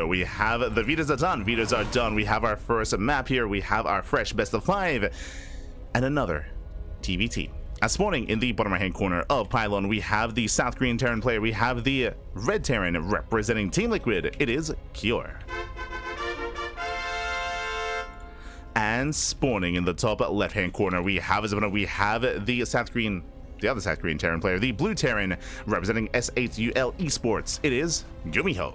We have the Vitas are done. Vitas are done. We have our first map here. We have our fresh best of 5 and another TvT. As spawning in the bottom right hand corner of Pylon, we have the South Korean Terran player. We have the Red Terran representing Team Liquid. It is Cure. And spawning in the top left hand corner, we have the other South Korean Terran player, the Blue Terran representing S8UL Esports. It is GuMiho.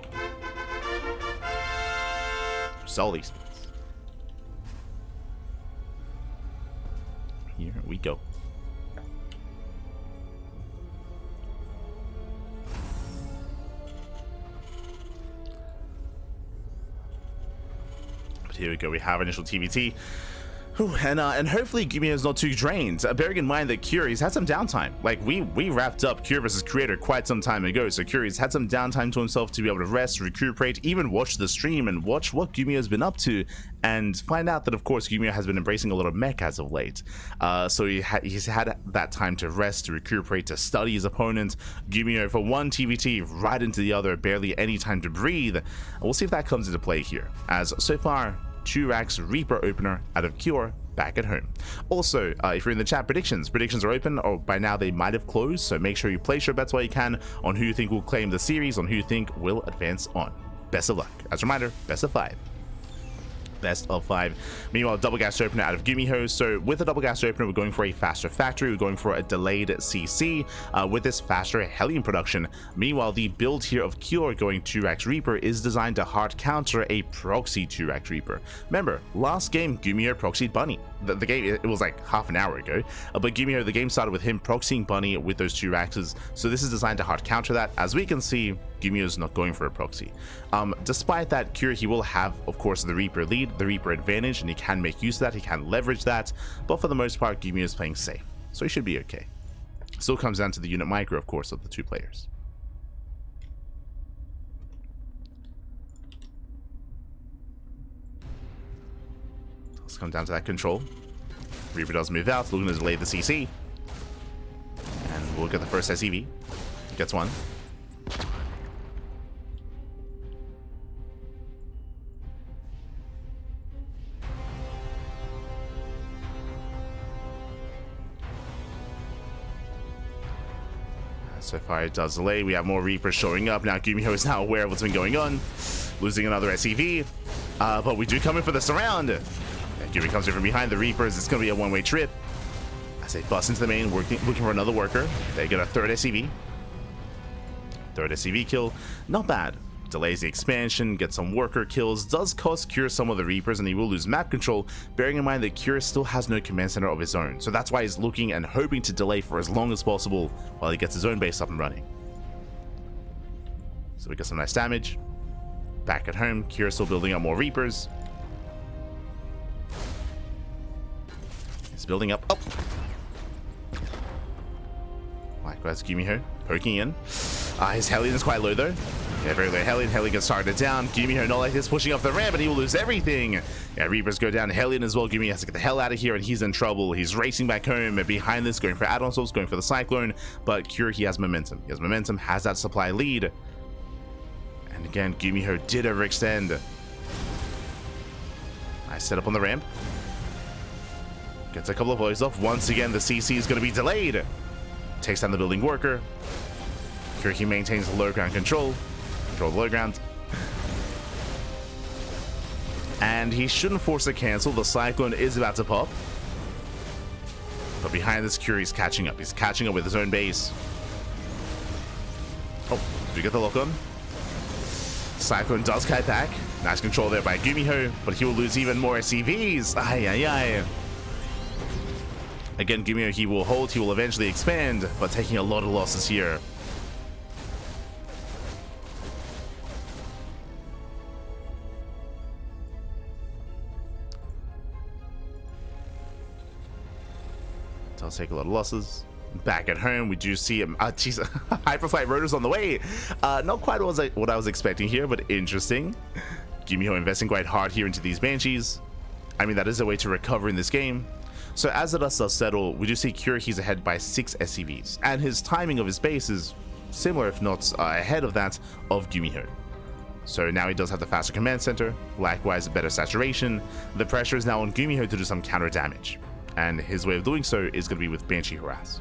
Sol Esports. Here we go. But here we go. We have initial TvT. And hopefully GuMiho is not too drained. Bearing in mind that Curie's had some downtime. Like we wrapped up Cure versus Creator quite some time ago, so Curie's had some downtime to himself to be able to rest, recuperate, even watch the stream and watch what GuMiho has been up to, and find out that of course GuMiho has been embracing a lot of mech as of late. So he's had that time to rest, to recuperate, to study his opponent. GuMiho for one TvT right into the other, barely any time to breathe. We'll see if that comes into play here, as so far 2 racks Reaper opener out of Cure back at home. Also, if you're in the chat, predictions are open, or by now they might have closed, so make sure you place your bets while you can on who you think will claim the series, on who you think will advance on. Best of luck. As a reminder, best of 5. Best of 5. Meanwhile, double gas opener out of GuMiho. So with the double gas opener, we're going for a faster factory. We're going for a delayed CC with this faster Hellion production. Meanwhile, the build here of Cure going 2 racks Reaper is designed to hard counter a proxy 2 racks Reaper. Remember, last game GuMiho proxied Bunny. The game, it was like half an hour ago, but GuMiho, the game started with him proxying Bunny with those 2 racks. So this is designed to hard counter that. As we can see, GuMiho is not going for a proxy. Despite that, Cure, he will have, of course, the Reaper lead, the Reaper advantage, and he can make use of that, he can leverage that, but for the most part, GuMiho is playing safe, so he should be okay. Still comes down to the unit micro, of course, of the 2 players. Let's come down to that control. Reaper does move out, looking to delay the CC, and we'll get the first SEV. Gets one. So far it does delay. We have more Reapers showing up. Now GuMiho is now aware of what's been going on. Losing another SEV. But we do come in for the surround. And GuMiho comes in from behind the Reapers. It's going to be a one-way trip. As they bust into the main, looking for another worker. They get a third SEV. Third SEV kill. Not bad. Delays the expansion, gets some worker kills, does cost Cure some of the Reapers, and he will lose map control, bearing in mind that Cure still has no command center of his own, so that's why he's looking and hoping to delay for as long as possible while he gets his own base up and running. So we get some nice damage. Back at home, Cure still building up more Reapers. He's building up. Oh! Likewise, GuMiho poking in. His Hellion is quite low though. Yeah, very low Hellion. Hellion gets targeted down. GuMiho not like this, pushing off the ramp, but he will lose everything. Yeah, Reapers go down. Hellion as well. GuMiho has to get the hell out of here, and he's in trouble. He's racing back home, and behind this, going for add-on souls, going for the Cyclone. But Cure, he has momentum. He has momentum, has that supply lead. And again, GuMiho did overextend. Nice setup on the ramp. Gets a couple of blows off. Once again, the CC is going to be delayed. Takes down the building worker. Cure, he maintains low ground control. Control the low ground. And he shouldn't force a cancel. The Cyclone is about to pop. But behind this, Cure, he's catching up. He's catching up with his own base. Oh, did we get the lock on? Cyclone does kite back. Nice control there by GuMiho, but he will lose even more SCVs. Ay, ay, ay. Again, GuMiho, he will hold, he will eventually expand, but taking a lot of losses here. Does take a lot of losses. Back at home, we do see him. Geez, Hyperflight Rotors on the way. Not quite what I was expecting here, but interesting. GuMiho investing quite hard here into these Banshees. I mean, that is a way to recover in this game. So as the dust does settle, we do see Cure, he's ahead by 6 SCVs, and his timing of his base is similar, if not ahead of that of GuMiho. So now he does have the faster command center, likewise better saturation. The pressure is now on GuMiho to do some counter damage, and his way of doing so is going to be with Banshee Harass.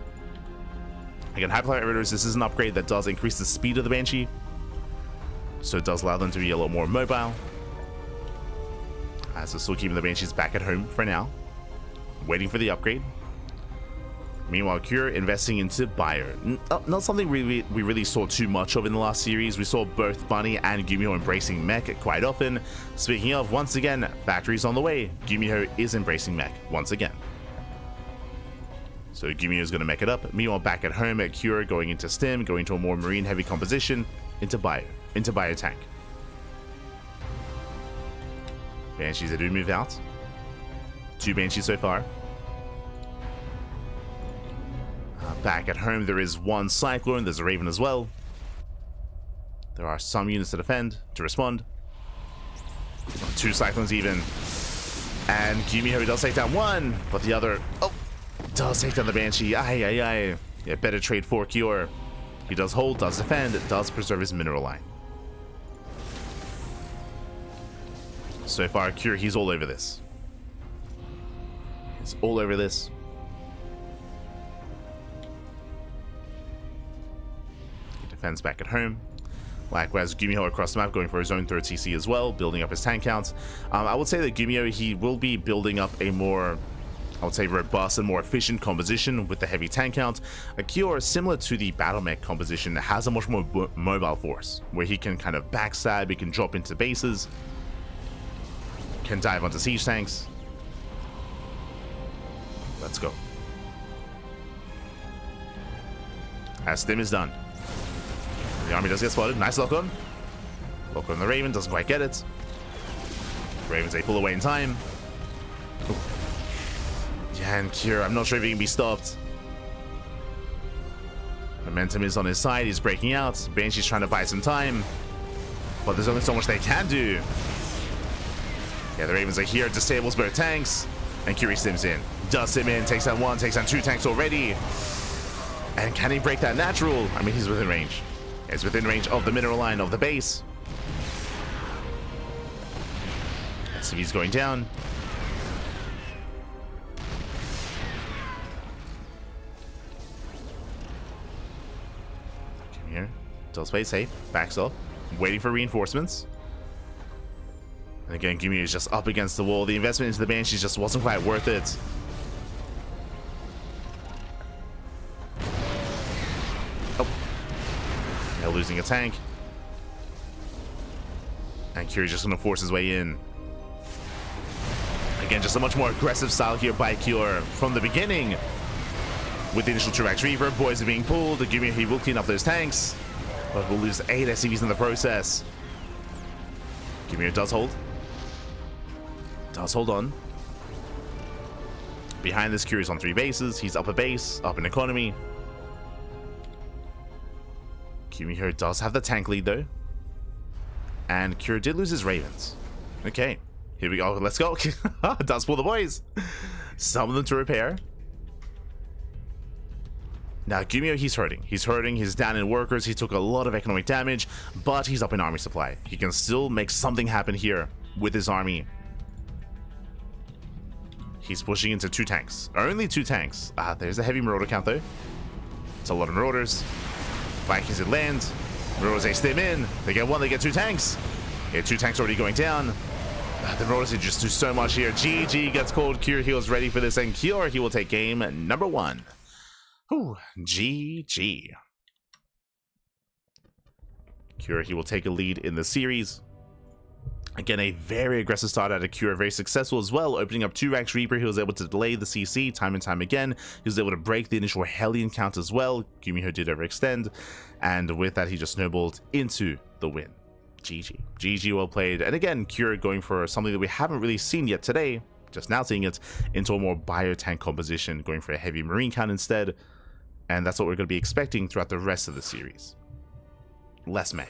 Again, Hyperfire Raiders, this is an upgrade that does increase the speed of the Banshee, so it does allow them to be a lot more mobile. So still keeping the Banshees back at home for now, waiting for the upgrade. Meanwhile, Cure investing into Bio. Not something we really saw too much of in the last series. We saw both Bunny and GuMiho embracing mech quite often. Speaking of, once again, factories on the way. GuMiho is embracing mech once again. So GuMiho is going to mech it up. Meanwhile, back at home at Cure, going into Stim, going to a more marine heavy composition, into Bio tank. Banshees that do move out. 2 Banshees so far. Back at home, there is 1 Cyclone. There's a Raven as well. There are some units to defend, to respond. 2 Cyclones even. And GuMiho does take down 1, but the other, does take down the Banshee. Aye. Yeah, better trade for Cure. He does hold, does defend, does preserve his mineral line. So far, Cure, he's all over this. He's all over this. He defends back at home. Likewise, GuMiho across the map going for his own 3rd CC as well, building up his tank counts. I would say that GuMiho, he will be building up a more, I would say, robust and more efficient composition with the heavy tank count. Cure, similar to the battle mech composition, has a much more mobile force, where he can kind of backstab, he can drop into bases, can dive onto siege tanks. Let's go. As Stim is done. The army does get spotted. Nice lock on. Lock on the Raven, doesn't quite get it. Ravens, they pull away in time. Ooh. Yeah, and Cure, I'm not sure if he can be stopped. Momentum is on his side, he's breaking out. Banshee's trying to buy some time, but there's only so much they can do. Yeah, the Ravens are here, disables both tanks, and Curie stims in. Does stim in, takes down 1, takes down 2 tanks already. And can he break that natural? I mean, he's within range. He's within range of the mineral line of the base. SCV's going down. Come here. Does play safe, backs up, waiting for reinforcements. And again, GuMiho is just up against the wall. The investment into the Banshees just wasn't quite worth it. Oh. They're losing a tank. And Curie's just going to force his way in. Again, just a much more aggressive style here by Cure from the beginning. With the initial T-Rex Reaper, boys are being pulled. GuMiho, he will clean up those tanks, but will lose 8 SCVs in the process. GuMiho does hold. Does hold on. Behind this, Curie's on 3 bases. He's up a base, up in economy. GuMiho does have the tank lead though. And Cure did lose his Ravens. Okay, here we go. Let's go. Does pull the boys. Some of them to repair. Now, GuMiho, he's hurting. He's hurting. He's down in workers. He took a lot of economic damage, but he's up in army supply. He can still make something happen here with his army. He's pushing into 2 tanks. Only 2 tanks. There's a heavy marauder count though. It's a lot of marauders. Vikings at land. Marauders, they stim in. They get 1, they get 2 tanks. Yeah, 2 tanks already going down. The Marauders did just do so much here. GG gets called. Cure heals ready for this, and Cure, he will take game number 1. Whew, GG. Cure, he will take a lead in the series. Again, a very aggressive start out of Cure, very successful as well, opening up 2 ranks Reaper. He was able to delay the CC time and time again. He was able to break the initial Hellion count as well. GuMiho did overextend, and with that, he just snowballed into the win. GG. GG, well played. And again, Cure going for something that we haven't really seen yet today, just now seeing it, into a more biotank composition, going for a heavy marine count instead. And that's what we're going to be expecting throughout the rest of the series. Less mech.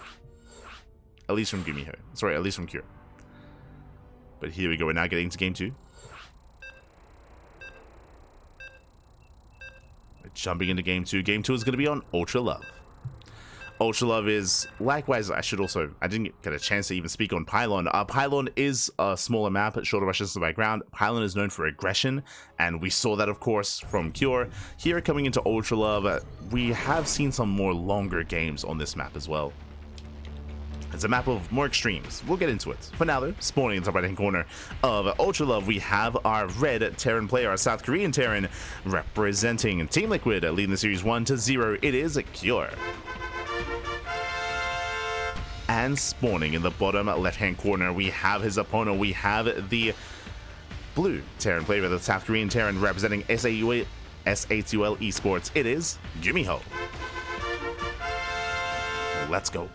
At least from GuMiho. Sorry, at least from Cure. But here we go. We're now getting to game 2. We're jumping into game 2. Game 2 is going to be on Ultra Love. Ultra Love is likewise. I didn't get a chance to even speak on Pylon. Pylon is a smaller map, shorter rushes by ground. Pylon is known for aggression, and we saw that, of course, from Cure. Here, coming into Ultra Love, we have seen some more longer games on this map as well. It's a map of more extremes. We'll get into it. For now, though, spawning in the top right-hand corner of Ultra Love, we have our red Terran player, our South Korean Terran, representing Team Liquid, leading the series 1-0. It is a Cure. And spawning in the bottom left-hand corner, we have his opponent. We have the blue Terran player, the South Korean Terran, representing SATUL Esports. It is GuMiho. Let's go.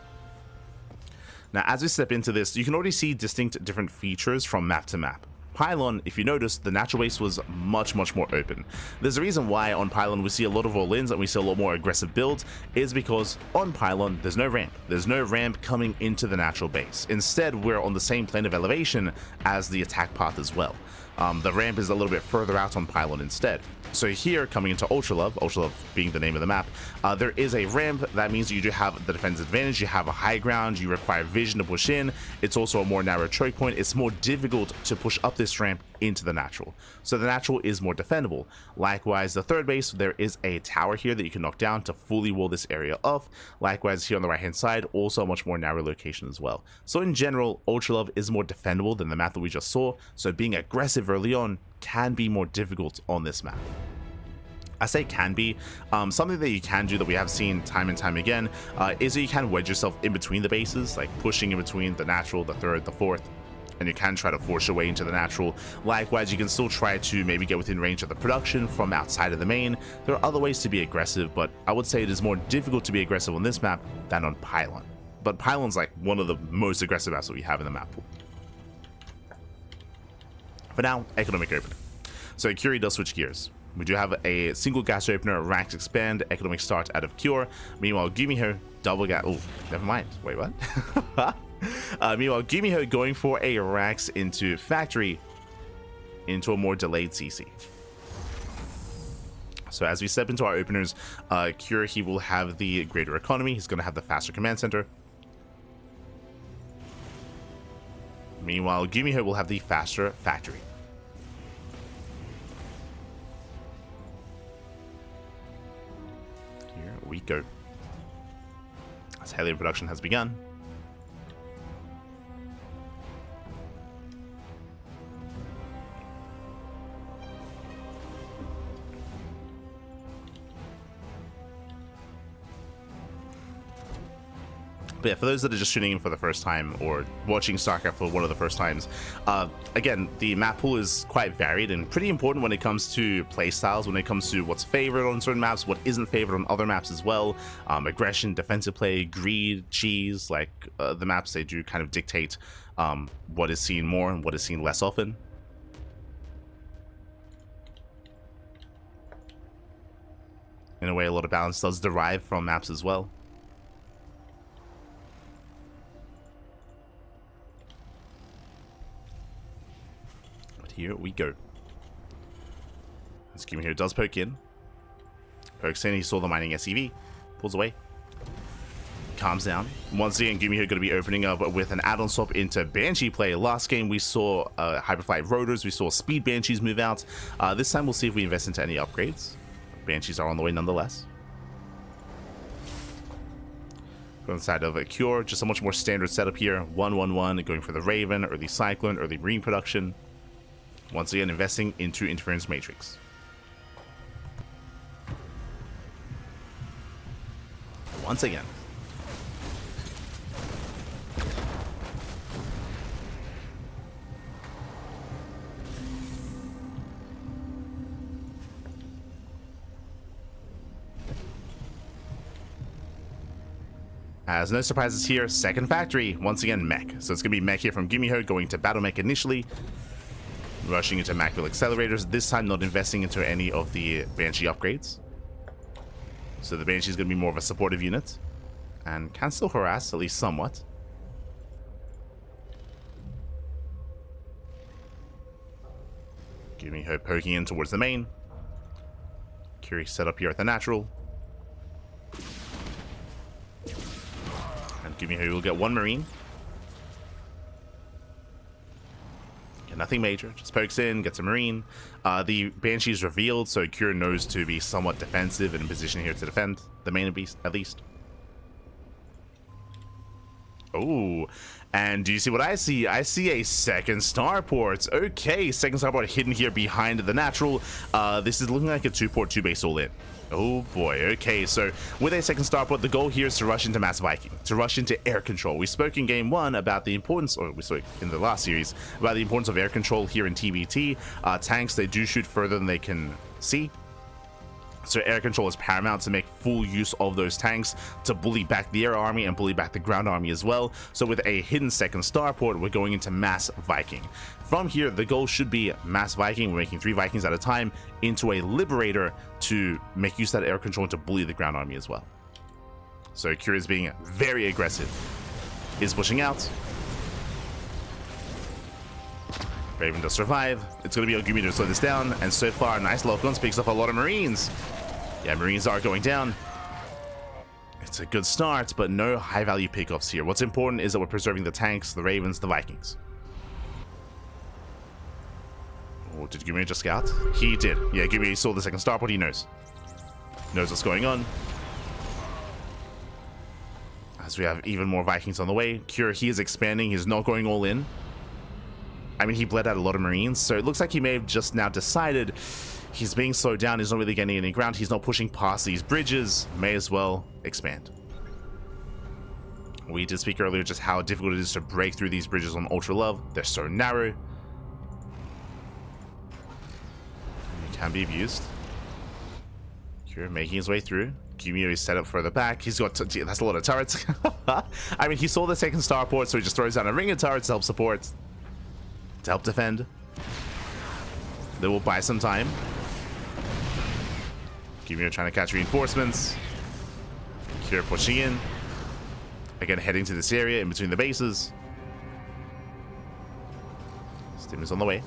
Now, as we step into this, you can already see distinct different features from map to map. Pylon, if you notice, the natural base was much more open. There's a reason why on Pylon we see a lot of all-ins and we see a lot more aggressive builds, is because on Pylon there's no ramp. There's no ramp coming into the natural base. Instead, we're on the same plane of elevation as the attack path as well. The ramp is a little bit further out on Pylon instead. So here, coming into Ultra Love being the name of the map, there is a ramp. That means you do have the defense advantage, you have a high ground, you require vision to push in. It's also a more narrow choke point. It's more difficult to push up this ramp into the natural. So the natural is more defendable. Likewise, the third base, there is a tower here that you can knock down to fully wall this area off. Likewise, here on the right hand side, also a much more narrow location as well. So in general, Ultra Love is more defendable than the map that we just saw. So being aggressive early on can be more difficult on this map. I say can be. Something that you can do that we have seen time and time again is that you can wedge yourself in between the bases, like pushing in between the natural, the third, the fourth, and you can try to force your way into the natural. Likewise, you can still try to maybe get within range of the production from outside of the main. There are other ways to be aggressive, but I would say it is more difficult to be aggressive on this map than on Pylon. But Pylon's like one of the most aggressive maps that we have in the map pool. For now, economic opener. So Curie does switch gears. We do have a single gas opener, ranks expand, economic start out of Cure. Meanwhile, GuMiho double gas. Oh, never mind. Wait, what? Meanwhile, GuMiho going for a racks into factory into a more delayed CC. So as we step into our openers, Cure, he will have the greater economy. He's going to have the faster command center. Meanwhile, GuMiho will have the faster factory. Here we go. As helium production has begun. But yeah, for those that are just tuning in for the first time or watching StarCraft for one of the first times, again, the map pool is quite varied and pretty important when it comes to play styles, when it comes to what's favored on certain maps, what isn't favored on other maps as well. Aggression, defensive play, greed, cheese, like the maps, they do kind of dictate what is seen more and what is seen less often. In a way, a lot of balance does derive from maps as well. Here we go. This GuMiho does poke in. Pokes in, he saw the mining SCV. Pulls away. Calms down. Once again, GuMiho going to be opening up with an add-on swap into Banshee play. Last game we saw Hyperflight Rotors, we saw Speed Banshees move out. This time we'll see if we invest into any upgrades. Banshees are on the way nonetheless. On the side of a Cure, just a much more standard setup here. 1-1-1, going for the Raven, early Cyclone, early Marine production. Once again, investing into Interference Matrix. Once again. As no surprises here, second factory, once again mech. So it's going to be mech here from GuMiho, going to battle mech initially. Rushing into Macville accelerators, this time not investing into any of the Banshee upgrades. So the Banshee is going to be more of a supportive unit. And can still harass, at least somewhat. GuMiho poking in towards the main. Curie set up here at the natural. GuMiho will get 1 Marine. Yeah, nothing major. Just pokes in, gets a Marine. The Banshee is revealed, so Kira knows to be somewhat defensive and in position here to defend the main beast, at least. Oh, and do you see what I see? I see a second starport. Okay, second starport hidden here behind the natural. This is looking like a 2-port, 2-base all-in. Oh boy, okay, so with a second starport, the goal here is to rush into Mass Viking, to rush into air control. We spoke in game 1 about the importance, or we spoke in the last series, about the importance of air control here in TvT. Tanks, they do shoot further than they can see. So air control is paramount to make full use of those tanks to bully back the air army and bully back the ground army as well. So with a hidden second starport, we're going into Mass Viking. From here, the goal should be Mass Viking. We're making 3 Vikings at a time into a Liberator to make use of that air control and to bully the ground army as well. So Kira is being very aggressive. Is pushing out. Raven does survive. It's going to be on GuMiho to slow this down. And so far, nice lock-on, picks up a lot of Marines. Yeah, Marines are going down. It's a good start, but no high-value pickoffs here. What's important is that we're preserving the tanks, the Ravens, the Vikings. Oh, did GuMiho just scout? He did. Yeah, GuMiho saw the second starport. He knows. Knows what's going on. As we have even more Vikings on the way. Kira, he is expanding. He's not going all in. I mean, he bled out a lot of Marines, so it looks like he may have just now decided he's being slowed down. He's not really getting any ground. He's not pushing past these bridges. May as well expand. We did speak earlier just how difficult it is to break through these bridges on Ultra Love. They're so narrow. He can be abused. Kira making his way through. GuMiho is set up further back. He's got... that's a lot of turrets. I mean, he saw the second starport, so he just throws down a ring of turrets to help support. To help defend. They will buy some time. GuMiho trying to catch reinforcements. Kira pushing in. Again, heading to this area in between the bases. Stim is on the way.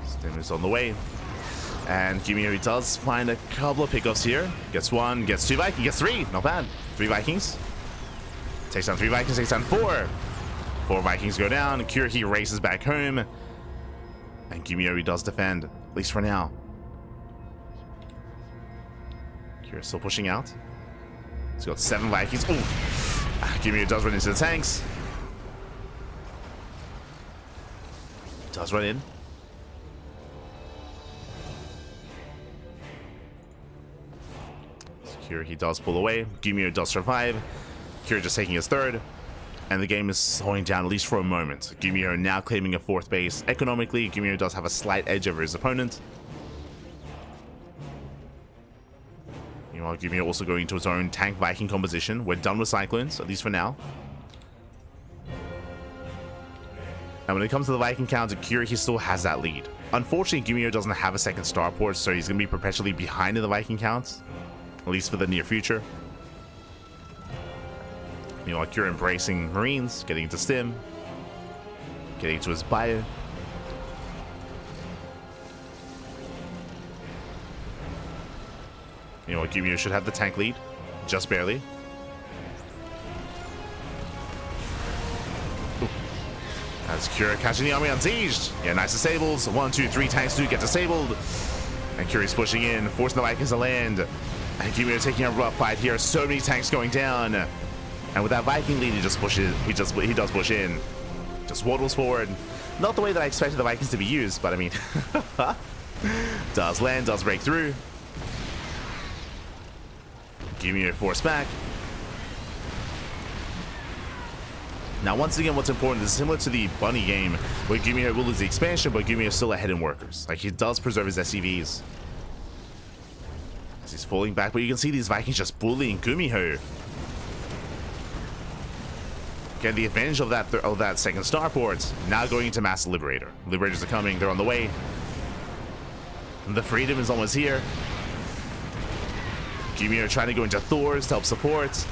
Stim is on the way. And GuMiho does find a couple of pickoffs here. Gets 1, gets 2 Vikings, gets 3. Not bad. 3 Vikings. Takes down 3 Vikings, takes down 4. 4 Vikings go down. Kira, he races back home. And GuMiho does defend, at least for now. Kira still pushing out. He's got 7 Vikings. Oh, GuMiho does run into the tanks. Does run in. Kira, he does pull away. GuMiho does survive. Kira just taking his 3rd. And the game is slowing down, at least for a moment. GuMiho now claiming a 4th base. Economically, GuMiho does have a slight edge over his opponent. Meanwhile, GuMiho also going into his own tank Viking composition. We're done with Cyclones, at least for now. And when it comes to the Viking count, Kira, he still has that lead. Unfortunately, GuMiho doesn't have a second starport, so he's going to be perpetually behind in the Viking counts. At least for the near future. Meanwhile, Kira embracing Marines, getting into Stim, getting to his bio. Meanwhile, GuMiho should have the tank lead, just barely. Ooh. As Kira catching the army unsieged. Yeah, nice disables. 1, 2, 3 tanks do get disabled. And Kira's pushing in, forcing the Vikings to land. And GuMiho taking a rough fight here. So many tanks going down. And with that Viking lead, he just pushes. He does push in. Just waddles forward. Not the way that I expected the Vikings to be used, but I mean, does land, does break through. GuMiho force back. Now, once again, what's important is similar to the Bunny game, where GuMiho will lose the expansion, but GuMiho is still ahead in workers. Like, he does preserve his SCVs. As he's falling back, but you can see these Vikings just bullying GuMiho. Get the advantage of that second starport. Now going into Mass Liberator. Liberators are coming, they're on the way. And the Freedom is almost here. GuMiho trying to go into Thors to help support.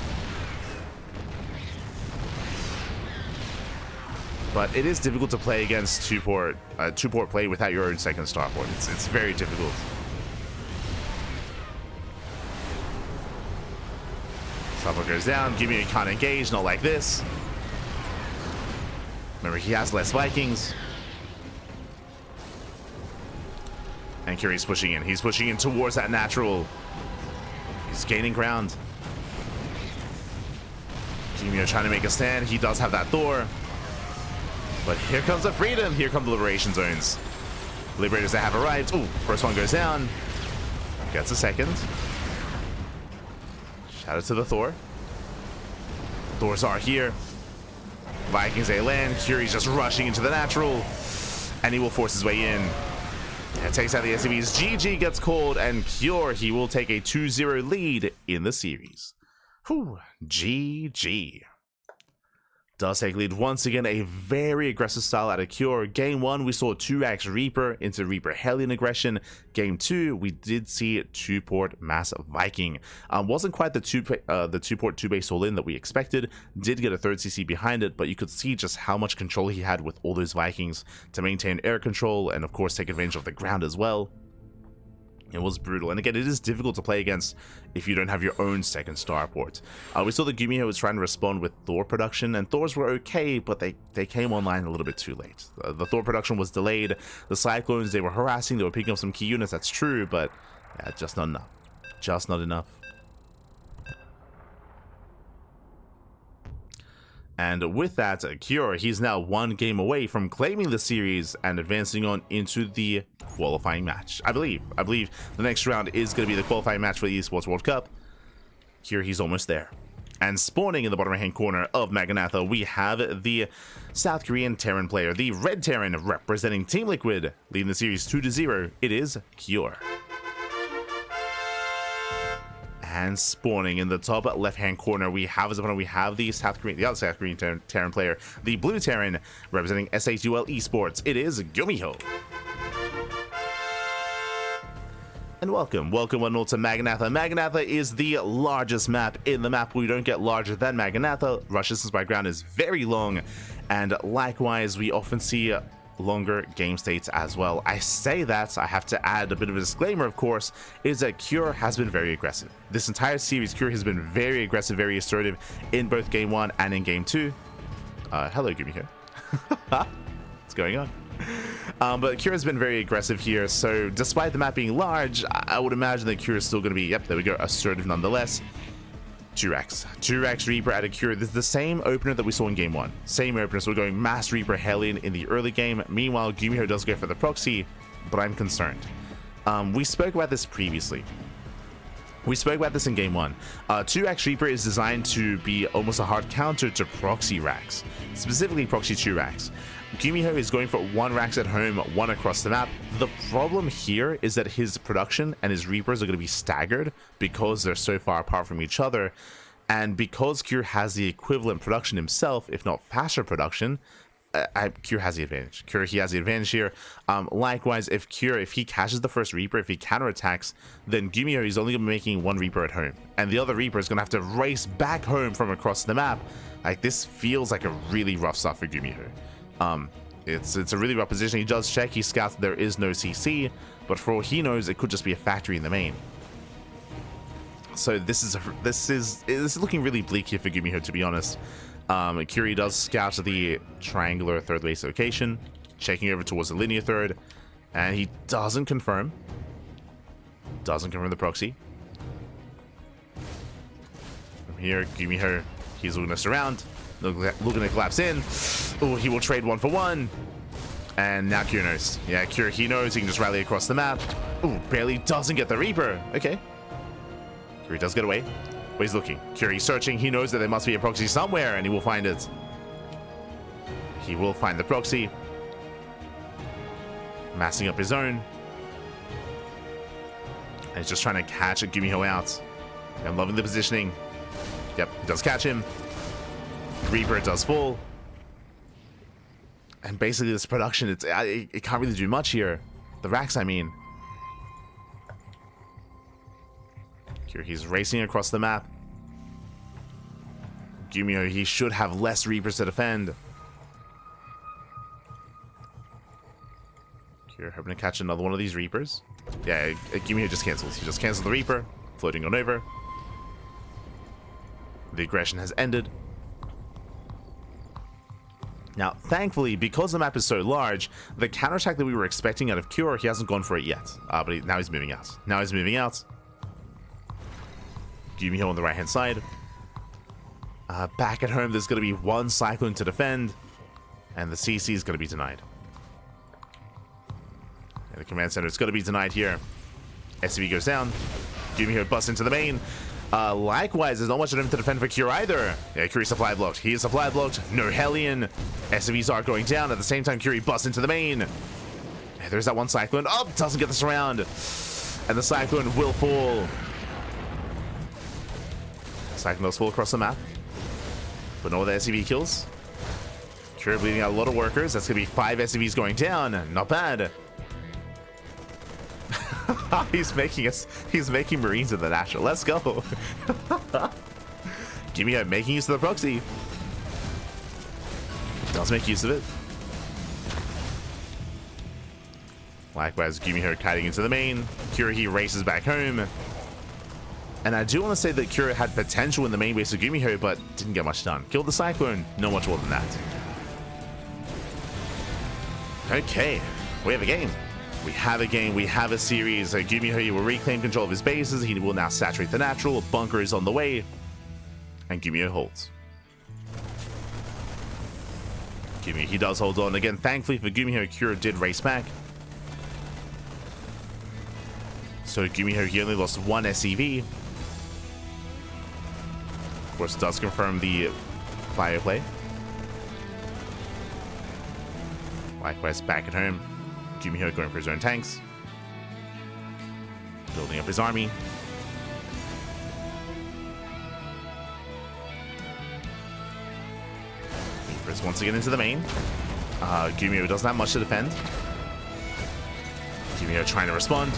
But it is difficult to play against two-port play without your own second starport. It's very difficult. Top one goes down. GuMiho can't engage, not like this. Remember, he has less Vikings. And Cury's pushing in. He's pushing in towards that natural. He's gaining ground. GuMiho trying to make a stand. He does have that Thor. But here comes the freedom. Here come the liberation zones. Liberators that have arrived. Ooh, first one goes down. Gets a second. Shout out to the Thor. Thors are here. Vikings, they land. Cury's just rushing into the natural. And he will force his way in. And takes out the SCVs. GG gets called. And Cure, he will take a 2-0 lead in the series. Whew. GG. Does take lead once again, a very aggressive style out of Cure. Game 1, we saw 2x Reaper into Reaper Hellion aggression. Game 2, we did see 2-port Mass Viking. Wasn't quite the 2-port 2-base all-in that we expected. Did get a 3rd CC behind it, but you could see just how much control he had with all those Vikings to maintain air control and of course take advantage of the ground as well. It was brutal, and again, it is difficult to play against if you don't have your own second starport. We saw that GuMiho was trying to respond with Thor production, and Thors were okay, but they came online a little bit too late. The Thor production was delayed. The Cyclones, they were harassing, they were picking up some key units, that's true, but yeah, just not enough. Just not enough. And with that, Cure, he's now 1 game away from claiming the series and advancing on into the qualifying match. I believe the next round is going to be the qualifying match for the Esports World Cup. Cure, he's almost there. And spawning in the bottom right-hand corner of Maganatha, we have the South Korean Terran player, the Red Terran representing Team Liquid, leading the series 2-0. It is Cure. And spawning in the top left-hand corner, we have as opponent, we have the other South Korean Terran player, the Blue Terran, representing SHUL Esports. It is GuMiho. And welcome one all to Maganatha. Maganatha is the largest map in the map. We don't get larger than Maganatha. Rush distance by ground is very long, and likewise, we often see longer game states as well. I say that, I have to add a bit of a disclaimer, of course, is that Cure has been very aggressive. This entire series, Cure has been very aggressive, very assertive in both Game 1 and in Game 2. Hello, GuMiho. What's going on? But Cure has been very aggressive here, so despite the map being large, I would imagine that Cure is still going to be, yep, there we go, assertive nonetheless. 2x Reaper out of Cure. This is the same opener that we saw in Game 1. Same opener, so we're going Mass Reaper Hellion in the early game. Meanwhile, GuMiho does go for the proxy, but I'm concerned. We spoke about this previously. We spoke about this in Game 1. 2x Reaper is designed to be almost a hard counter to proxy racks, specifically proxy 2 racks. GuMiho is going for 1 racks at home, 1 across the map. The problem here is that his production and his Reapers are going to be staggered because they're so far apart from each other. And because Cure has the equivalent production himself, if not faster production, Cure has the advantage. He has the advantage here. Likewise, if he catches the first Reaper, if he counterattacks, then GuMiho is only going to be making 1 Reaper at home. And the other Reaper is going to have to race back home from across the map. Like, this feels like a really rough start for GuMiho. It's a really rough position. He does check, he scouts that there is no CC, but for all he knows, it could just be a factory in the main. So this is looking really bleak here for GuMiho, to be honest. Curie does scout the triangular 3rd base location, checking over towards the linear 3rd, and he doesn't confirm. Doesn't confirm the proxy. From here, GuMiho, he's looking us around. Looking to collapse in. Oh, he will trade 1 for 1. And now Cure knows. Yeah, Cure, he knows he can just rally across the map. Oh, barely doesn't get the Reaper. Okay. Cure does get away. But he's looking. Cure, he's searching. He knows that there must be a proxy somewhere, and he will find it. He will find the proxy. Massing up his own. And he's just trying to catch GuMiho out. I'm loving the positioning. Yep, he does catch him. Reaper does fall. And basically this production, it can't really do much here. The racks, I mean. Here he's racing across the map. GuMiho, he should have less Reapers to defend. Here, hoping to catch another one of these Reapers. Yeah, GuMiho just cancels. He just cancels the Reaper, floating on over. The aggression has ended. Now, thankfully, because the map is so large, the counterattack that we were expecting out of Cure, he hasn't gone for it yet. But now he's moving out. Now he's moving out. GuMiho on the right-hand side. Back at home, there's going to be one Cyclone to defend, and the CC is going to be denied. And the command center is going to be denied here. SCV goes down. GuMiho busts into the main. Likewise, there's not much of him to defend for Cure either. Yeah, Curie supply blocked. He is supply blocked. No Hellion. SCVs are going down. At the same time, Curie busts into the main. Yeah, there's that one Cyclone. Oh, doesn't get this around. And the Cyclone will fall. Cyclone does fall across the map. But no other SCV kills. Cure bleeding out a lot of workers. That's going to be 5 SCVs going down. Not bad. He's making Marines in the National. Let's go. GuMiho making use of the proxy. Does make use of it. Likewise, GuMiho kiting into the main. Cure, he races back home. And I do want to say that Cure had potential in the main base of GuMiho, but didn't get much done. Killed the Cyclone, no much more than that. Okay, we have a game. We have a game, we have a series. GuMiho will reclaim control of his bases. He will now saturate the natural. Bunker is on the way. And GuMiho holds. GuMiho, he does hold on. Again, thankfully for GuMiho, Cure did race back. So GuMiho, he only lost 1 SCV. Of course, does confirm the fire play. Likewise, back at home. GuMiho going for his own tanks. Building up his army. Reapers once again into the main. GuMiho doesn't have much to defend. GuMiho trying to respond.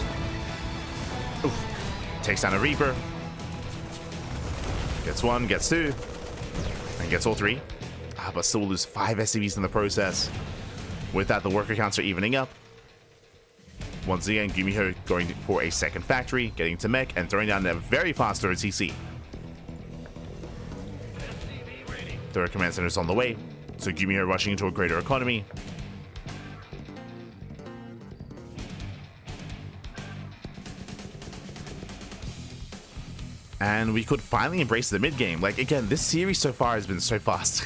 Oof. Takes down a Reaper. Gets 1, gets 2. And gets all 3. But still lose 5 SCVs in the process. With that, the worker counts are evening up. Once again, GuMiho going for a second factory, getting to mech, and throwing down a very fast third CC. Third command center is on the way, so GuMiho rushing into a greater economy. And we could finally embrace the mid game. Like, again, this series so far has been so fast.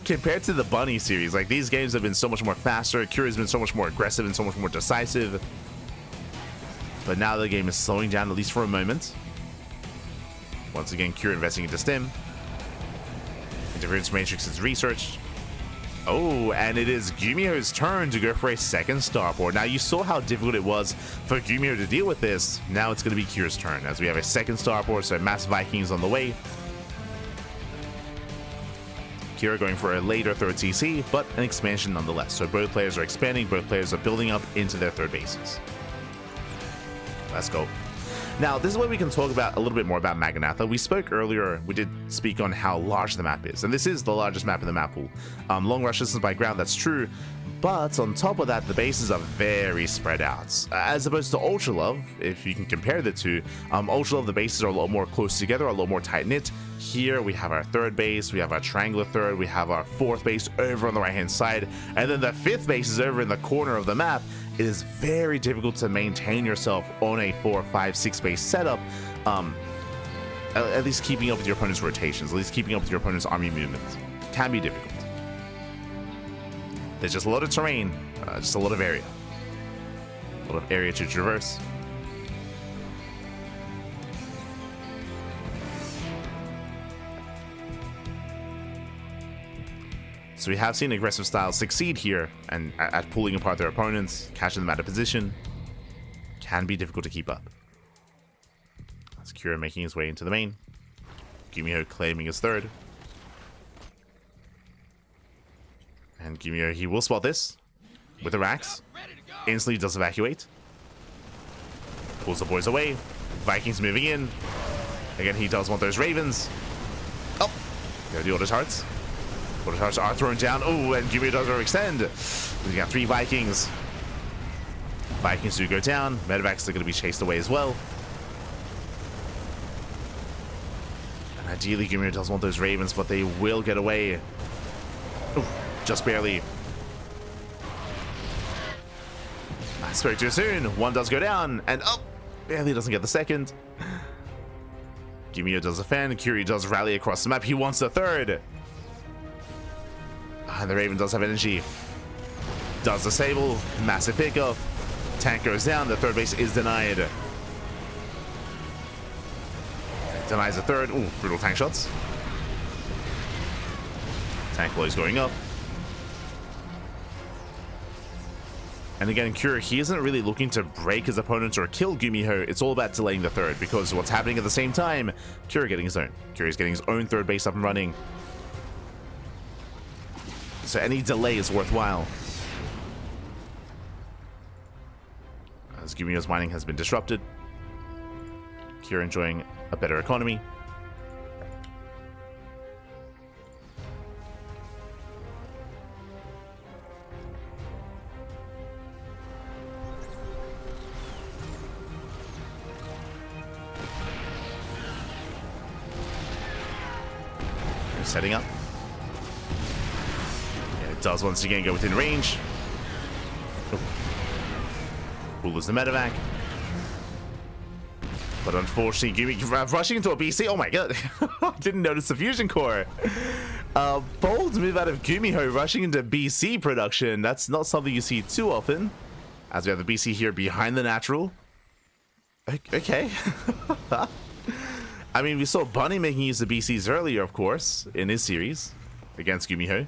Compared to the Bunny series, like, these games have been so much more faster. Cure has been so much more aggressive and so much more decisive. But now the game is slowing down, at least for a moment. Once again, Cure investing into Stim. Interference Matrix is researched. Oh, and it is GuMiho's turn to go for a second starport. Now, you saw how difficult it was for GuMiho to deal with this. Now it's going to be Cure's turn, as we have a second starport, so Mass Vikings on the way. Cure going for a later third CC, but an expansion nonetheless. So both players are expanding, both players are building up into their third bases. Let's go. Now, this is where we can talk about a little bit more about Maganatha. We spoke earlier, we did speak on how large the map is, and this is the largest map in the map pool. Long rush distance by ground, that's true, but on top of that, the bases are very spread out. As opposed to Ultra Love, if you can compare the two, Ultra Love, the bases are a lot more close together, a lot more tight-knit. Here, we have our third base, we have our triangular third, we have our fourth base over on the right-hand side, and then the fifth base is over in the corner of the map. It is very difficult to maintain yourself on a 4, 5, 6 base setup, at least keeping up with your opponent's rotations, at least keeping up with your opponent's army movements. Can be difficult. There's just a lot of terrain, just a lot of area. A lot of area to traverse. So we have seen aggressive styles succeed here and at pulling apart their opponents, catching them out of position. Can be difficult to keep up. That's Cure making his way into the main. GuMiho claiming his third. And GuMiho, he will spot this with the racks. Instantly does evacuate. Pulls the boys away. Vikings moving in. Again, he does want those Ravens. Oh, there are the Orders Hearts. Orders Hearts are thrown down. Oh, and GuMiho does overextend. We've got 3 Vikings. Vikings do go down. Medevacs are going to be chased away as well. And I Ideally, GuMiho does want those Ravens, but they will get away. Ooh, just barely. I spoke too soon. One does go down, and oh, barely doesn't get the second. GuMiho does defend. Curie does rally across the map. He wants the third. And the Raven does have energy. Does disable. Massive pickup. Tank goes down. The third base is denied. Denies the third. Ooh, brutal tank shots. Tank blows going up. And again, Cure, he isn't really looking to break his opponent or kill GuMiho. It's all about delaying the third, because what's happening at the same time, Cure getting his own. Cure is getting his own third base up and running. So any delay is worthwhile. As GuMiho's mining has been disrupted. Cure enjoying a better economy. Setting up. Yeah, it does once again go within range. We'll lose the medevac. But unfortunately, GuMiho rushing into a BC. Oh my god. Didn't notice the fusion core. Bold move out of GuMiho rushing into BC production. That's not something you see too often. As we have the BC here behind the natural. Okay. I mean, we saw Bunny making use of BCs earlier, of course, in his series against GuMiho.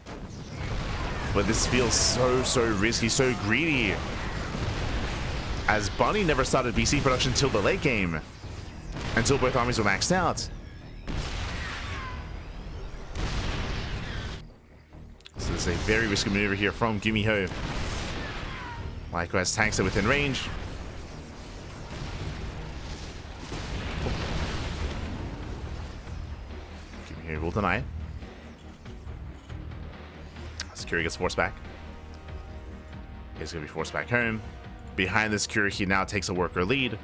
But this feels so risky, so greedy. As Bunny never started BC production until the late game. Until both armies were maxed out. So this is a very risky maneuver here from GuMiho. Likewise, tanks are within range. GuMiho will deny. Security gets forced back. He's going to be forced back home. Behind this Curie, he now takes a worker lead.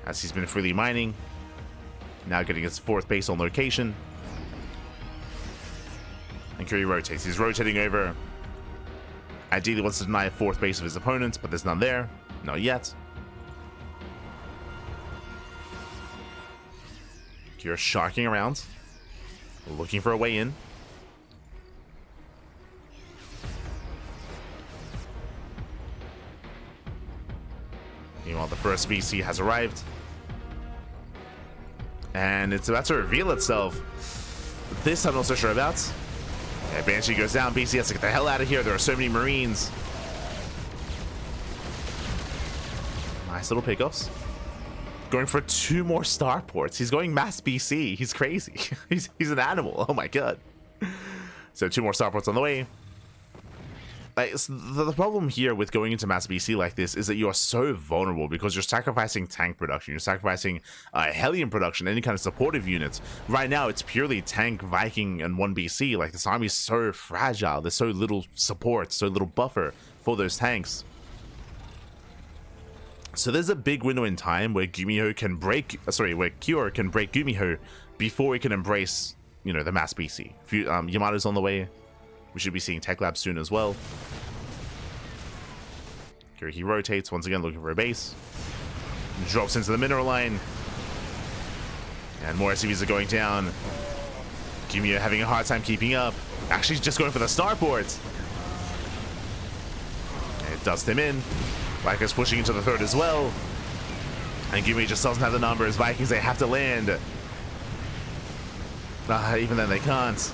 As he's been freely mining. Now getting his fourth base on location. And Curie rotates. He's rotating over. Ideally wants to deny a fourth base of his opponent, but there's none there. Not yet. Curie sharking around. Looking for a way in. Meanwhile, the first VC has arrived. And it's about to reveal itself. This I'm not so sure about. Yeah, Banshee goes down. BC has to get the hell out of here. There are so many Marines. Nice little pickoffs. Going for 2 more starports. He's going mass BC. He's crazy. he's an animal. Oh my god. So 2 more starports on the way. Like, the problem here with going into mass BC like this is that you are so vulnerable because you're sacrificing tank production, you're sacrificing Hellion production, any kind of supportive units. Right now, it's purely tank, Viking, and 1 BC. Like, this army is so fragile. There's so little support, so little buffer for those tanks. So there's a big window in time where GuMiho can break, where Cure can break GuMiho before he can embrace, you know, the mass BC. Yamato's on the way. We should be seeing Tech Lab soon as well. Here he rotates, once again looking for a base. Drops into the mineral line. And more SCVs are going down. GuMiho having a hard time keeping up. Actually, just going for the starport. It dusts him in. Vikings pushing into the third as well. And GuMiho just doesn't have the numbers. Vikings, they have to land. Even then, they can't.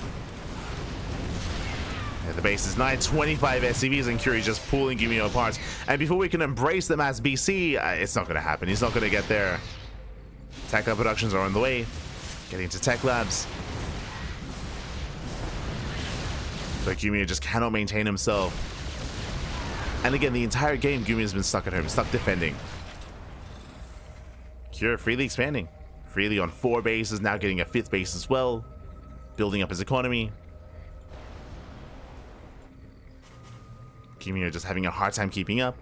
The base is 925 SCVs and Curie just pulling GuMiho apart. And before we can embrace the mass BC, it's not going to happen. He's not going to get there. Tech Lab productions are on the way. Getting to Tech Labs. But GuMiho just cannot maintain himself. And again, the entire game, GuMiho has been stuck at home, stuck defending. Cure freely expanding. Freely on 4 bases, now getting a 5th base as well. Building up his economy. GuMiho just having a hard time keeping up.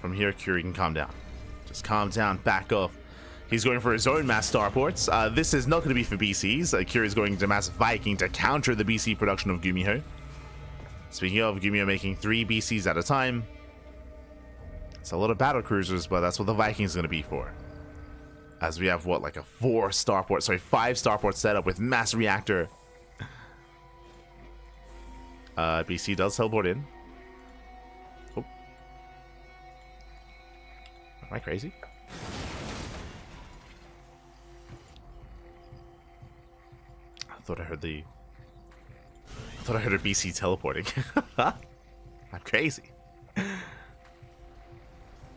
From here, Curie can calm down. Just calm down, back off. He's going for his own mass starports. This is not going to be for BCs. Curie is going to mass Viking to counter the BC production of GuMiho. Speaking of, GuMiho making 3 BCs at a time. It's a lot of battle cruisers, but that's what the Vikings is going to be for. As we have, what, like a 5 starport setup with mass reactor. BC does teleport in. Oh. Am I crazy? I thought I heard a BC teleporting. I'm crazy.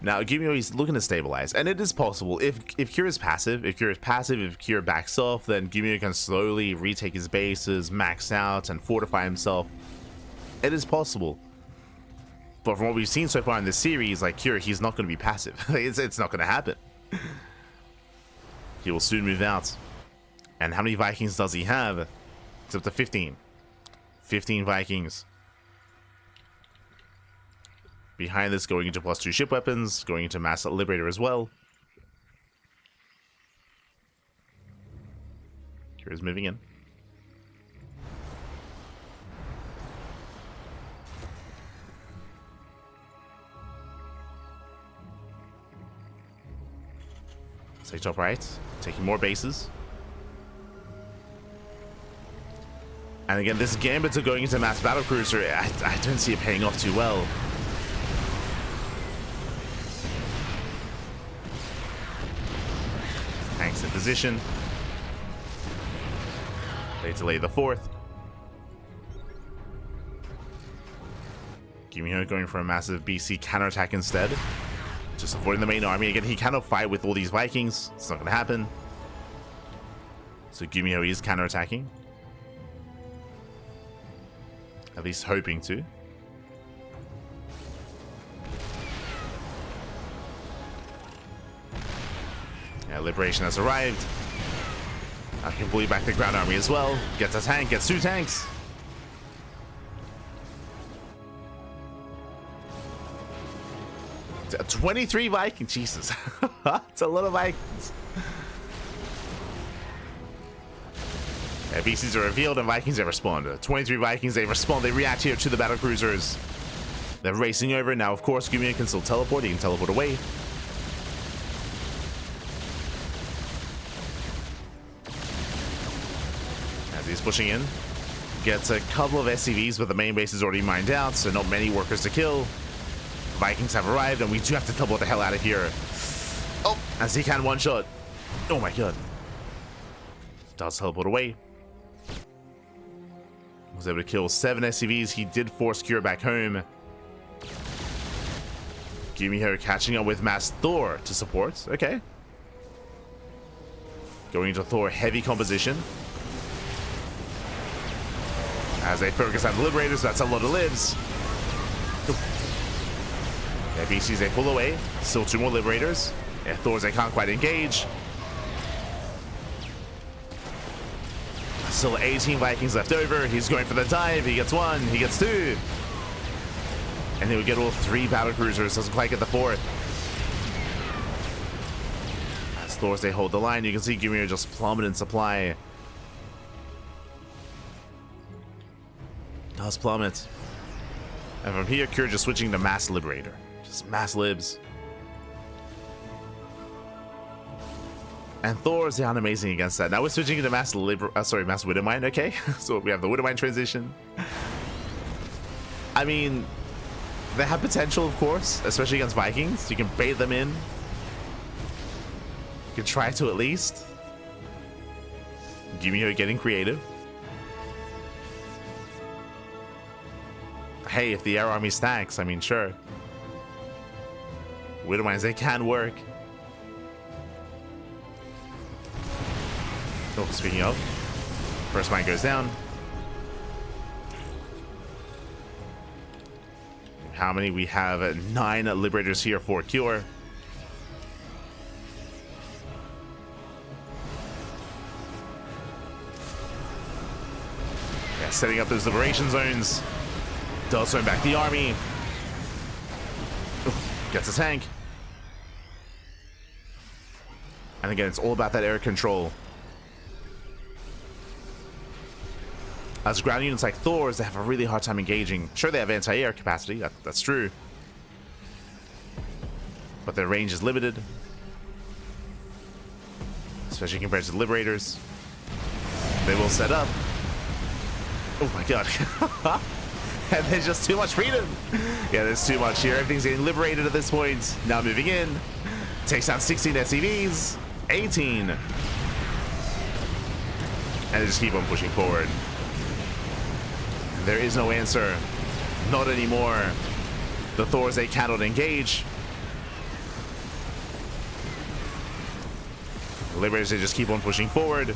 Now, GuMiho is looking to stabilize, and it is possible. If Cure is passive, if Cure backs off, then GuMiho can slowly retake his bases, max out, and fortify himself. It is possible. But from what we've seen so far in this series, like Cure, he's not going to be passive. It's not going to happen. He will soon move out. And how many Vikings does he have? It's up to 15. 15 Vikings. Behind this, going into +2 ship weapons, going into Mass Liberator as well. Here's moving in. Stay top right, taking more bases. And again, this gambit of going into Mass Battlecruiser, I don't see it paying off too well. Tanks in position. They delay the 4th. GuMiho going for a massive BC counterattack instead. Just avoiding the main army. Again, he cannot fight with all these Vikings. It's not going to happen. So GuMiho is counterattacking. At least hoping to. Yeah, Liberation has arrived. I can bully back the ground army as well. Gets a tank, gets 2 tanks. It's 23 Vikings, Jesus. It's a lot of Vikings. Yeah, BCs are revealed and Vikings they respond. 23 Vikings, they respond, they react here to the battle cruisers. They're racing over. Now, of course, GuMiho can still teleport. He can teleport away. As he's pushing in. Gets a couple of SCVs, but the main base is already mined out, so not many workers to kill. Vikings have arrived, and we do have to teleport the hell out of here. Oh, as he can one-shot. Oh my god. Does teleport away. Was able to kill 7 SCVs. He did force Cure back home. GuMiho catching up with Mass Thor to support. Okay. Going into Thor heavy composition. As they focus on the Liberators, that's a lot of lives. Yeah, BCs, they pull away. Still 2 more Liberators. Yeah, Thors, they can't quite engage. Still 18 Vikings left over. He's going for the dive. He gets 1. He gets 2. And then we get all 3 battlecruisers. Doesn't quite get the 4th. As Thors, they hold the line. You can see GuMiho just plummet in supply. Does plummet. And from here, Cure just switching to Mass Liberator. Just Mass Libs. And Thor's down amazing against that. Now we're switching into Mass Widowmine, okay? So we have the Widowmine transition. I mean, they have potential, of course, especially against Vikings. You can bait them in. You can try to at least. GuMiho getting creative. Hey, if the air army stacks, I mean, sure. Widowmines, they can work. Oh, speaking of, first mine goes down. How many? We have 9 Liberators here for Cure. Yeah, setting up those liberation zones. Does turn back the army. Gets a tank. And again, it's all about that air control. As ground units like Thor's, they have a really hard time engaging. Sure, they have anti-air capacity, that's true. But their range is limited. Especially compared to the Liberators. They will set up. Oh my god. And there's just too much freedom. Yeah, there's too much here. Everything's getting liberated at this point. Now moving in. Takes down 16 SCVs. 18. And they just keep on pushing forward. There is no answer. Not anymore. The Thors, they cannot engage. The Liberators, they just keep on pushing forward.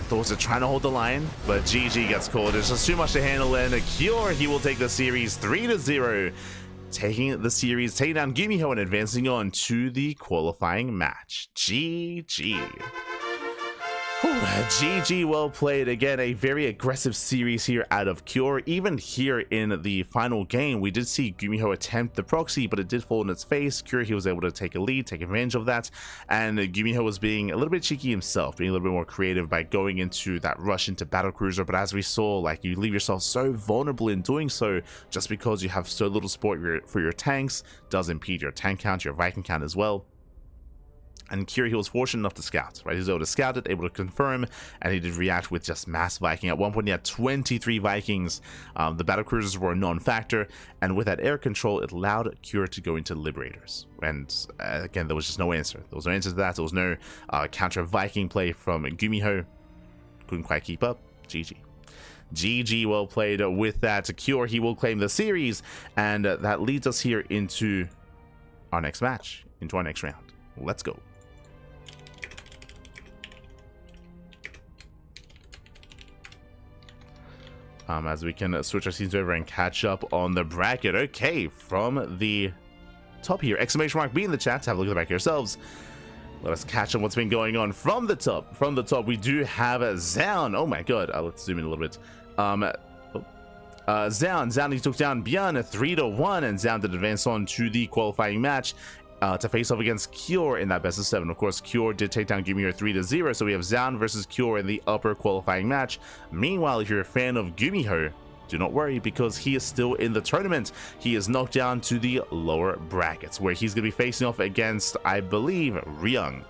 Thors are trying to hold the line, but GG gets called. There's just too much to handle, and Cure, he will take the series 3-0. Taking the series, taking down GuMiho and advancing on to the qualifying match. GG. GG, well played. Again, a very aggressive series here out of Cure. Even here in the final game, we did see GuMiho attempt the proxy, but it did fall in its face. Cure, he was able to take a lead, take advantage of that, and GuMiho was being a little bit cheeky himself, being a little bit more creative by going into that rush into Battlecruiser. But as we saw, like, you leave yourself so vulnerable in doing so, just because you have so little support for your tanks does impede your tank count, your Viking count as well. And Cure, he was fortunate enough to scout, right? He was able to scout it, able to confirm, and he did react with just mass Viking. At one point, he had 23 Vikings. The battlecruisers were a non-factor, and with that air control, it allowed Cure to go into Liberators. And again, there was just no answer. There was no answer to that. There was no counter Viking play from GuMiho. Couldn't quite keep up. GG. GG, well played with that. Cure, he will claim the series, and that leads us here into our next match, into our next round. Let's go. As we can switch our scenes over and catch up on the bracket. Okay, from the top here, exclamation mark B in the chat to have a look at the back yourselves. Let us catch on what's been going on from the top. From the top, we do have Zaun. Oh my god, let's zoom in a little bit. Zaun, he took down Björn 3-1, and Zaun did advance on to the qualifying match to face off against Cure in that best of 7. Of course, Cure did take down GuMiho 3-0, so we have Zaun versus Cure in the upper qualifying match. Meanwhile, if you're a fan of GuMiho, do not worry, because he is still in the tournament. He is knocked down to the lower brackets, where he's going to be facing off against, I believe, Ryung.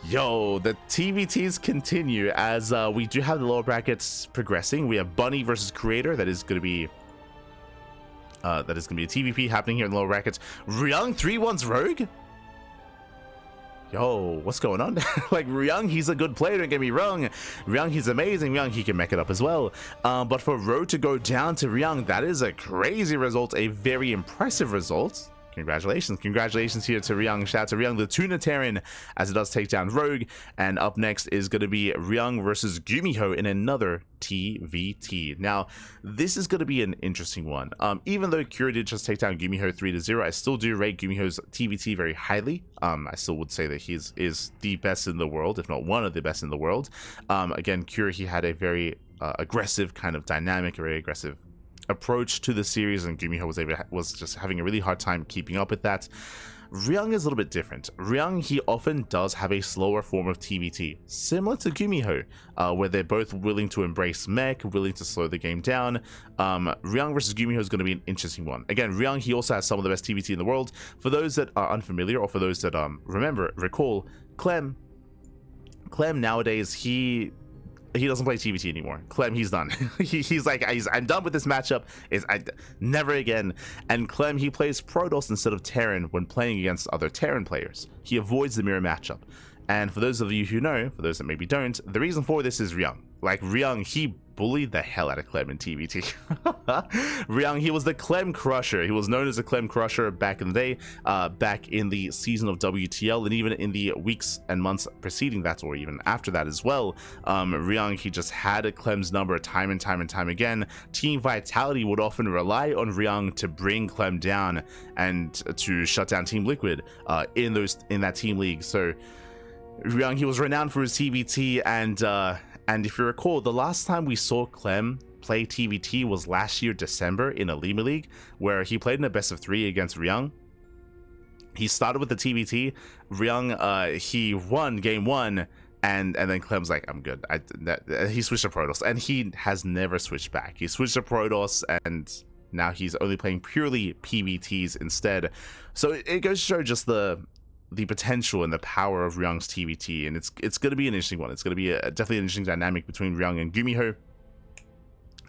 Yo, the TvTs continue as we do have the lower brackets progressing. We have Bunny versus Creator. That is going to be a TvP happening here in the lower brackets. Ryung 3-1's Rogue? Yo, what's going on? Like, Ryung, he's a good player, don't get me wrong. Ryung, he's amazing. Ryung, he can mech it up as well. But for Rogue to go down to Ryung, that is a crazy result, a very impressive result. Congratulations here to Ryung. Shout out to Ryung, the Tunitarian, as it does take down Rogue. And up next is going to be Ryung versus GuMiho in another TvT. Now, this is going to be an interesting one. Even though Cure did just take down GuMiho 3-0, I still do rate GuMiho's TvT very highly. I still would say that he is the best in the world, if not one of the best in the world. Again, Cure, he had a very aggressive kind of dynamic, a very aggressive approach to the series, and GuMiho was just having a really hard time keeping up with that. Ryung is a little bit different. Ryung, he often does have a slower form of TvT, similar to GuMiho, where they're both willing to embrace mech, willing to slow the game down. Ryung versus GuMiho is going to be an interesting one. Again, Ryung, he also has some of the best TvT in the world. For those that are unfamiliar, or for those that recall, Clem nowadays, he doesn't play TvT anymore. Clem, he's done. he's like, I'm done with this matchup. Never again. And Clem, he plays Protoss instead of Terran when playing against other Terran players. He avoids the mirror matchup. And for those of you who know, for those that maybe don't, the reason for this is Ryung. Like, Ryung, he bullied the hell out of Clem in TvT. Ryung, he was the Clem Crusher. He was known as the Clem Crusher back in the day, back in the season of WTL, and even in the weeks and months preceding that, or even after that as well. Ryung, he just had Clem's number time and time again. Team Vitality would often rely on Ryung to bring Clem down and to shut down Team Liquid in that team league. So Ryung, he was renowned for his TvT, and And if you recall, the last time we saw Clem play TvT was last year, December, in a Lima League, where he played in a best of 3 against Ryung. He started with the TvT. Ryung, he won game 1, and then Clem's like, I'm good. He switched to Protoss, and he has never switched back. He switched to Protoss, and now he's only playing purely PvTs instead. So it goes to show just the potential and the power of Ryung's TvT, and it's going to be an interesting one. It's going to be definitely an interesting dynamic between Ryung and GuMiho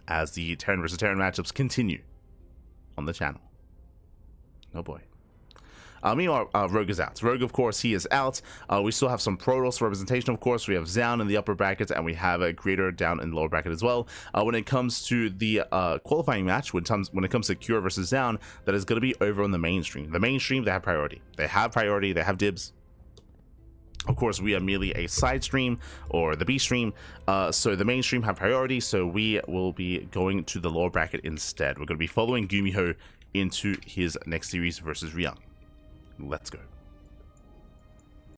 as the Terran versus Terran matchups continue on the channel. Oh boy. Meanwhile, Rogue is out. Rogue, of course, he is out. We still have some Protoss representation, of course. We have Zaun in the upper bracket, and we have a Creator down in the lower bracket as well. When it comes to the qualifying match, when it comes to Cure versus Zaun, that is going to be over on the mainstream. The mainstream, they have priority. They have dibs. Of course, we are merely a side stream, or the B stream, so the mainstream have priority, so we will be going to the lower bracket instead. We're going to be following GuMiho into his next series versus Ryung. Let's go.